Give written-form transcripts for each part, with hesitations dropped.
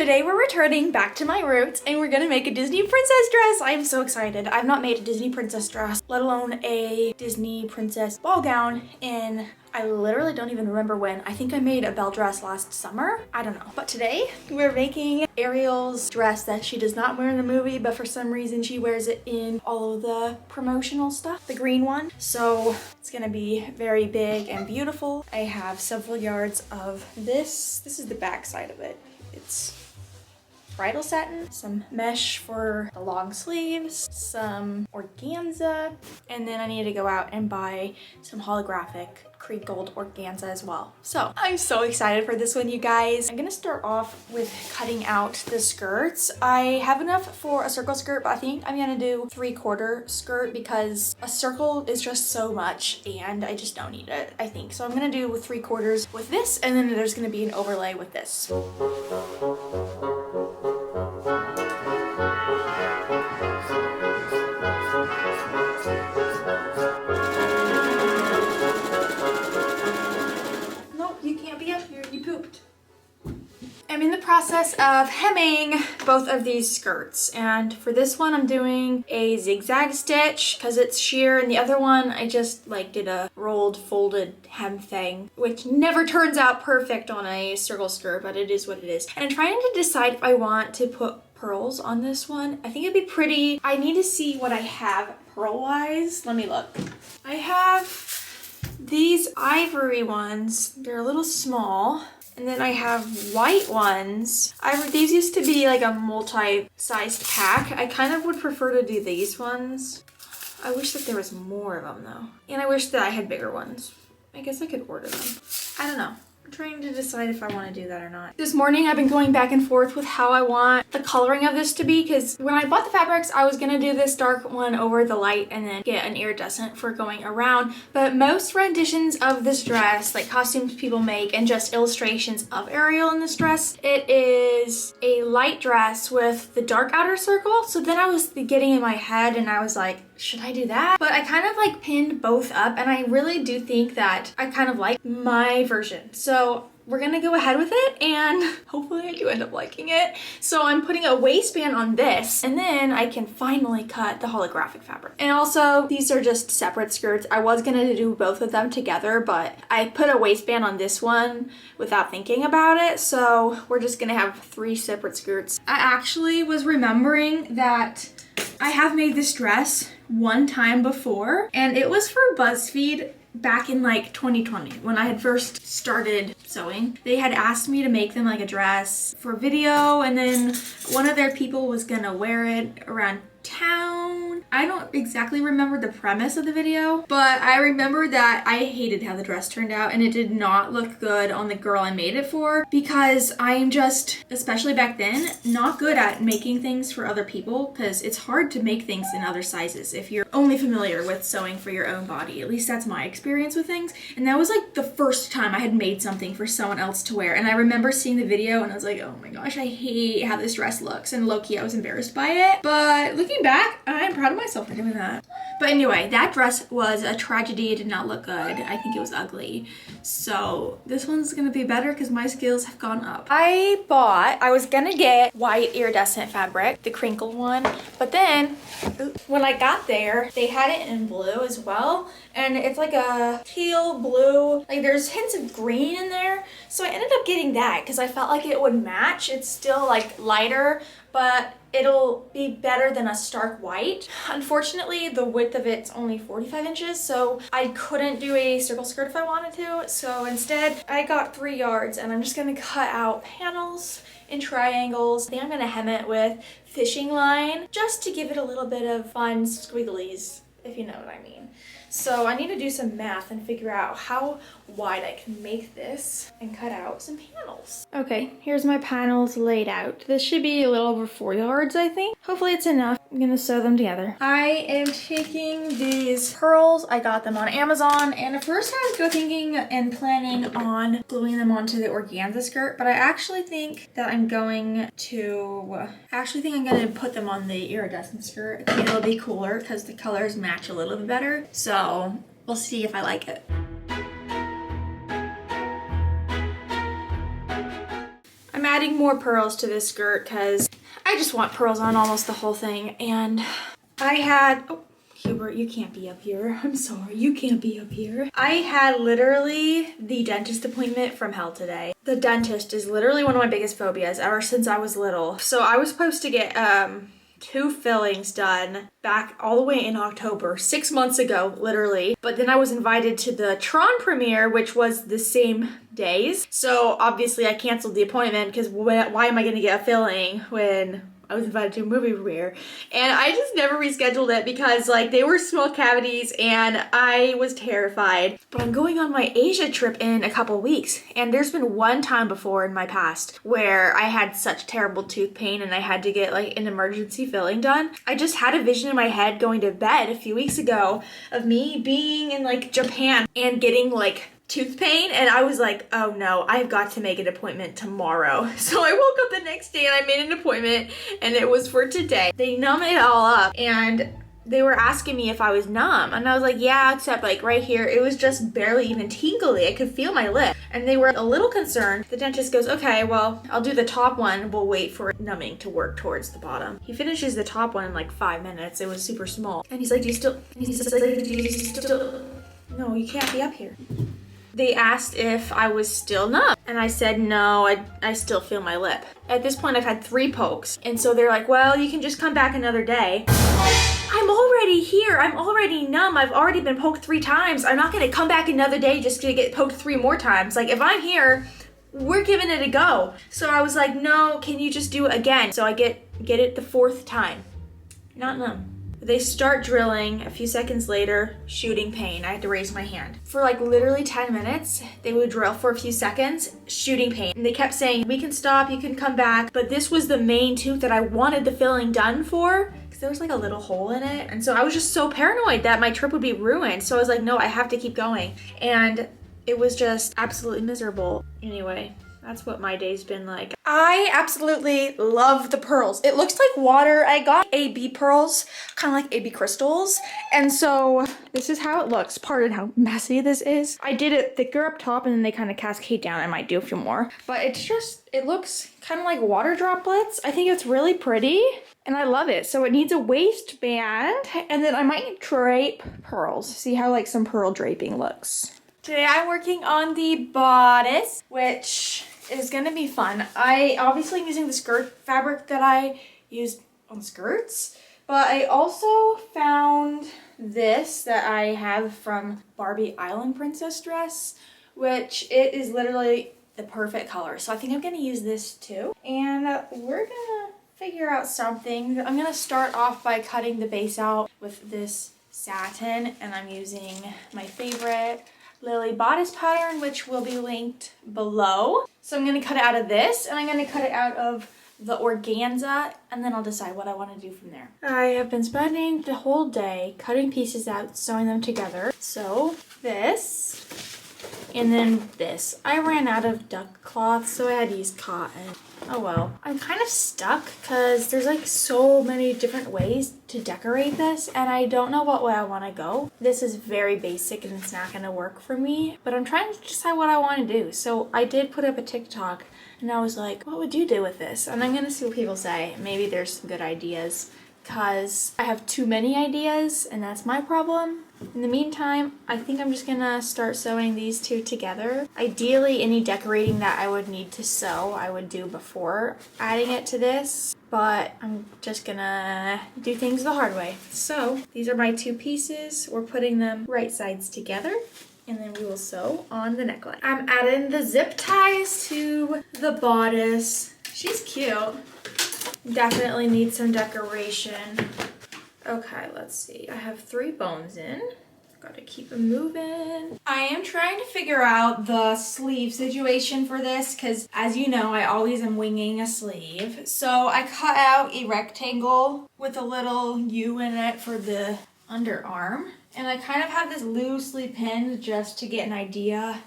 Today we're returning back to my roots and we're gonna make a Disney princess dress. I am so excited. I've not made a Disney princess dress, let alone a Disney princess ball gown in, I literally don't even remember when. I think I made a belle dress last summer. I don't know. But today we're making Ariel's dress that she does not wear in the movie, but for some reason she wears it in all of the promotional stuff, the green one. So it's gonna be very big and beautiful. I have several yards of this. This is the back side of it. It's bridal satin, some mesh for the long sleeves, some organza, and then I need to go out and buy some holographic crinkled organza as well. So I'm so excited for this one, you guys. I'm gonna start off with cutting out the skirts. I have enough for a circle skirt, but I think I'm gonna do 3/4 skirt because a circle is just so much and I just don't need it, I think. So I'm gonna do 3/4 with this, and then there's gonna be an overlay with this. I'm in the process of hemming both of these skirts, and for this one I'm doing a zigzag stitch because it's sheer, and the other one I just like did a rolled folded hem thing, which never turns out perfect on a circle skirt, but it is what it is. And I'm trying to decide if I want to put pearls on this one. I think it'd be pretty. I need to see what I have pearl wise. Let me look. I have these ivory ones. They're a little small. And then I have white ones. These used to be like a multi-sized pack. I kind of would prefer to do these ones. I wish that there was more of them though. And I wish that I had bigger ones. I guess I could order them. I don't know. I'm trying to decide if I want to do that or not. This morning I've been going back and forth with how I want the coloring of this to be, because when I bought the fabrics I was gonna do this dark one over the light and then get an iridescent for going around, but most renditions of this dress, like costumes people make and just illustrations of Ariel in this dress, it is a light dress with the dark outer circle. So then I was getting in my head and I was like, should I do that? But I kind of like pinned both up, and I really do think that I kind of like my version. So we're gonna go ahead with it and hopefully I do end up liking it. So I'm putting a waistband on this, and then I can finally cut the holographic fabric. And also these are just separate skirts. I was gonna do both of them together, but I put a waistband on this one without thinking about it. So we're just gonna have 3 separate skirts. I actually was remembering that I have made this dress one time before, and it was for BuzzFeed back in like 2020 when I had first started sewing. They had asked me to make them like a dress for video, and then one of their people was gonna wear it around town. I don't exactly remember the premise of the video, but I remember that I hated how the dress turned out, and it did not look good on the girl I made it for, because I'm just, especially back then, not good at making things for other people, because it's hard to make things in other sizes if you're only familiar with sewing for your own body. At least that's my experience with things. And that was like the first time I had made something for someone else to wear, and I remember seeing the video and I was like, oh my gosh, I hate how this dress looks, and low-key I was embarrassed by it. But looking back, I'm proud of myself for doing that. But anyway, that dress was a tragedy. It did not look good. I think it was ugly. So this one's gonna be better because my skills have gone up. I was gonna get white iridescent fabric, the crinkled one, but then when I got there, they had it in blue as well. And it's like a teal blue, like there's hints of green in there. So I ended up getting that because I felt like it would match. It's still like lighter, but it'll be better than a stark white. Unfortunately, the width of it's only 45 inches, so I couldn't do a circle skirt if I wanted to. So instead, I got 3 yards, and I'm just gonna cut out panels in triangles. I think I'm gonna hem it with fishing line just to give it a little bit of fun squigglies, if you know what I mean. So I need to do some math and figure out how wide I can make this and cut out some panels. Okay, here's my panels laid out. This should be a little over 4 yards, I think. Hopefully it's enough. I'm gonna sew them together. I am taking these pearls. I got them on Amazon, and at first I was thinking and planning on gluing them onto the organza skirt, but I actually think that I'm going to put them on the iridescent skirt. I think it'll be cooler because the colors match a little bit better. So we'll see if I like it. I'm adding more pearls to this skirt because I just want pearls on almost the whole thing. And I had, oh, Hubert, you can't be up here. I'm sorry, you can't be up here. I had literally the dentist appointment from hell today. The dentist is literally one of my biggest phobias ever since I was little. So I was supposed to get 2 fillings done back all the way in October, 6 months ago, literally. But then I was invited to the Tron premiere, which was the same days. So obviously I canceled the appointment because why am I gonna get a filling when I was invited to a movie premiere? And I just never rescheduled it because like they were small cavities and I was terrified. But I'm going on my Asia trip in a couple weeks, and there's been one time before in my past where I had such terrible tooth pain and I had to get like an emergency filling done. I just had a vision in my head going to bed a few weeks ago of me being in like Japan and getting like tooth pain, and I was like, oh no, I've got to make an appointment tomorrow. So I woke up the next day and I made an appointment, and it was for today. They numb it all up and they were asking me if I was numb, and I was like, yeah, except like right here it was just barely even tingly. I could feel my lip, and they were a little concerned. The dentist goes, okay, well, I'll do the top one, we'll wait for numbing to work towards the bottom. He finishes the top one in like 5 minutes. It was super small, and he's like, do you still no, you can't be up here. They asked if I was still numb, and I said no, I still feel my lip. At this point I've had 3 pokes, and so they're like, well, you can just come back another day. I'm already here, I'm already numb, I've already been poked 3 times. I'm not gonna come back another day just to get poked 3 more times. Like, if I'm here, we're giving it a go. So I was like, no, can you just do it again? So I get it the 4th time. Not numb. They start drilling. A few seconds later, shooting pain. I had to raise my hand. For like literally 10 minutes, they would drill for a few seconds, shooting pain. And they kept saying, we can stop, you can come back. But this was the main tooth that I wanted the filling done for, because there was like a little hole in it. And so I was just so paranoid that my trip would be ruined. So I was like, no, I have to keep going. And it was just absolutely miserable. Anyway, that's what my day's been like. I absolutely love the pearls. It looks like water. I got AB pearls, kind of like AB crystals. And so this is how it looks. Pardon how messy this is. I did it thicker up top and then they kind of cascade down. I might do a few more. But it's just, it looks kind of like water droplets. I think it's really pretty and I love it. So it needs a waistband, and then I might drape pearls. See how like some pearl draping looks. Today I'm working on the bodice, which is gonna be fun. I obviously am using the skirt fabric that I used on skirts, but I also found this that I have from Barbie Island Princess Dress, which it is literally the perfect color. So I think I'm gonna use this too. And we're gonna figure out something. I'm gonna start off by cutting the base out with this satin, and I'm using my favorite Lily bodice pattern, which will be linked below. So I'm gonna cut it out of this, and I'm gonna cut it out of the organza, and then I'll decide what I want to do from there. I have been spending the whole day cutting pieces out, sewing them together. So this, and then this. I ran out of duck cloth, so I had to use cotton. Oh well. I'm kind of stuck because there's like so many different ways to decorate this, and I don't know what way I want to go. This is very basic and it's not going to work for me, but I'm trying to decide what I want to do. So I did put up a TikTok and I was like, what would you do with this? And I'm going to see what people say. Maybe there's some good ideas, because I have too many ideas and that's my problem. In the meantime, I think I'm just gonna start sewing these two together. Ideally, any decorating that I would need to sew, I would do before adding it to this, but I'm just gonna do things the hard way. So these are my 2 pieces. We're putting them right sides together, and then we will sew on the neckline. I'm adding the zip ties to the bodice. She's cute. Definitely needs some decoration. Okay, let's see. I have 3 bones in. Gotta keep them moving. I am trying to figure out the sleeve situation for this, because as you know, I always am winging a sleeve. So I cut out a rectangle with a little U in it for the underarm. And I kind of have this loosely pinned just to get an idea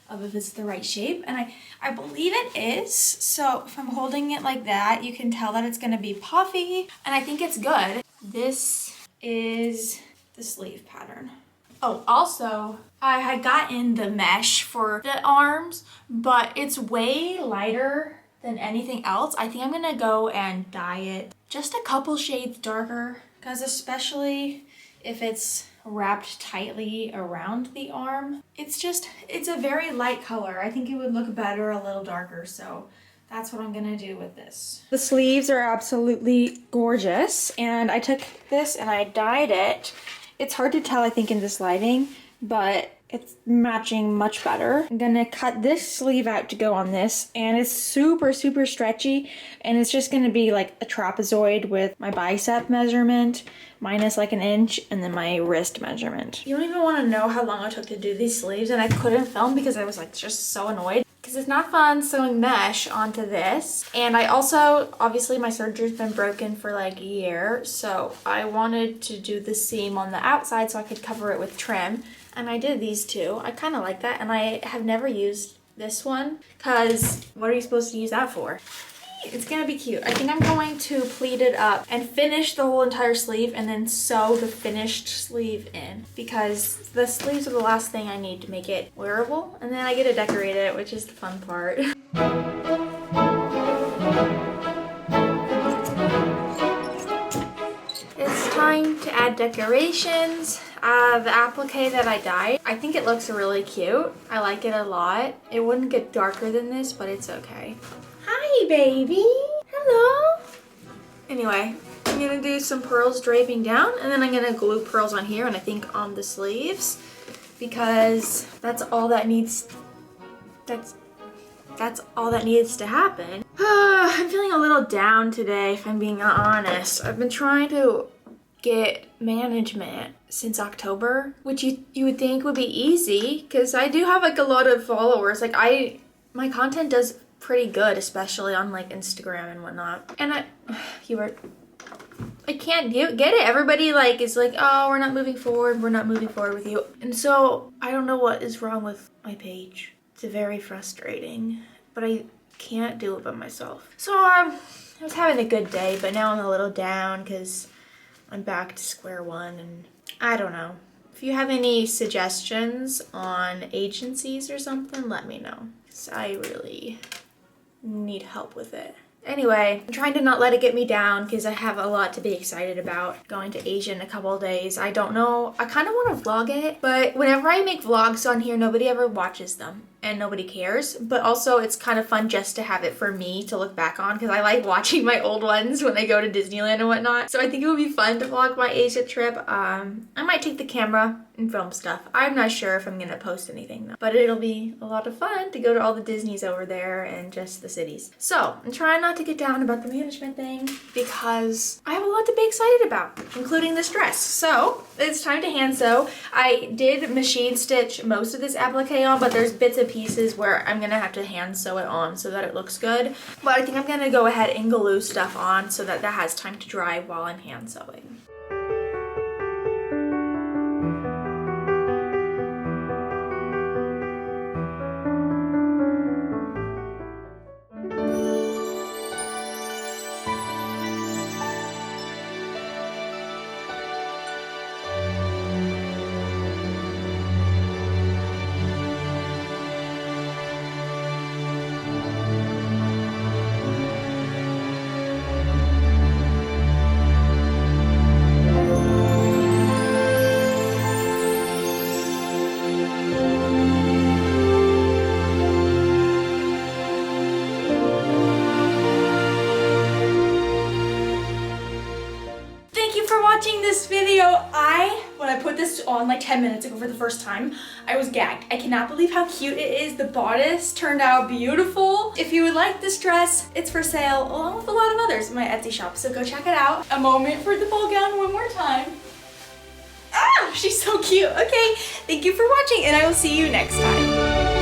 of if it's the right shape, and I believe it is. So if I'm holding it like that, you can tell that it's gonna be puffy, and I think it's good. This is the sleeve pattern. Oh, also, I had gotten the mesh for the arms, but it's way lighter than anything else. I think I'm gonna go and dye it just a couple shades darker, because especially if it's wrapped tightly around the arm, it's a very light color. I think it would look better a little darker, so that's what I'm gonna do with this. The sleeves are absolutely gorgeous, and I took this and I dyed it. It's hard to tell, I think, in this lighting, but it's matching much better. I'm gonna cut this sleeve out to go on this, and it's super, super stretchy, and it's just gonna be like a trapezoid with my bicep measurement, minus like an inch, and then my wrist measurement. You don't even wanna know how long it took to do these sleeves, and I couldn't film because I was like just so annoyed. Because it's not fun sewing mesh onto this. And I also, obviously my serger's been broken for like a year, so I wanted to do the seam on the outside so I could cover it with trim. And I did these two. I kind of like that, and I have never used this one because what are you supposed to use that for? It's gonna be cute. I think I'm going to pleat it up and finish the whole entire sleeve and then sew the finished sleeve in, because the sleeves are the last thing I need to make it wearable, and then I get to decorate it, which is the fun part. It's time to add decorations. The applique that I dyed, I think it looks really cute. I like it a lot. It wouldn't get darker than this, but it's okay. Hi, baby. Hello. Anyway, I'm gonna do some pearls draping down, and then I'm gonna glue pearls on here and I think on the sleeves, because that's all that needs. That's all that needs to happen. I'm feeling a little down today, if I'm being honest. I've been trying to get management since October, which you would think would be easy, because I do have like a lot of followers. Like my content does pretty good, especially on like Instagram and whatnot. And I can't get it. Everybody like is like, oh, we're not moving forward with you. And so I don't know what is wrong with my page. It's very frustrating, but I can't do it by myself. So I was having a good day, but now I'm a little down because I'm back to square one, and I don't know. If you have any suggestions on agencies or something, let me know, because I really need help with it. Anyway, I'm trying to not let it get me down because I have a lot to be excited about. Going to Asia in a couple of days. I don't know. I kind of want to vlog it, but whenever I make vlogs on here, nobody ever watches them and nobody cares. But also it's kind of fun just to have it for me to look back on, because I like watching my old ones when I go to Disneyland and whatnot. So I think it would be fun to vlog my Asia trip. I might take the camera and film stuff. I'm not sure if I'm gonna post anything though, but it'll be a lot of fun to go to all the Disneys over there and just the cities. So I'm trying not to get down about the management thing because I have a lot to be excited about, including this dress. So it's time to hand sew. I did machine stitch most of this applique on, but there's bits and pieces where I'm gonna have to hand sew it on so that it looks good. But I think I'm gonna go ahead and glue stuff on so that that has time to dry while I'm hand sewing. This video, when I put this on like 10 minutes ago for the first time, I was gagged. I cannot believe how cute it is. The bodice turned out beautiful. If you would like this dress, it's for sale along with a lot of others in my Etsy shop, so go check it out. A moment for the ball gown one more time. Ah, she's so cute. Okay, thank you for watching, and I will see you next time.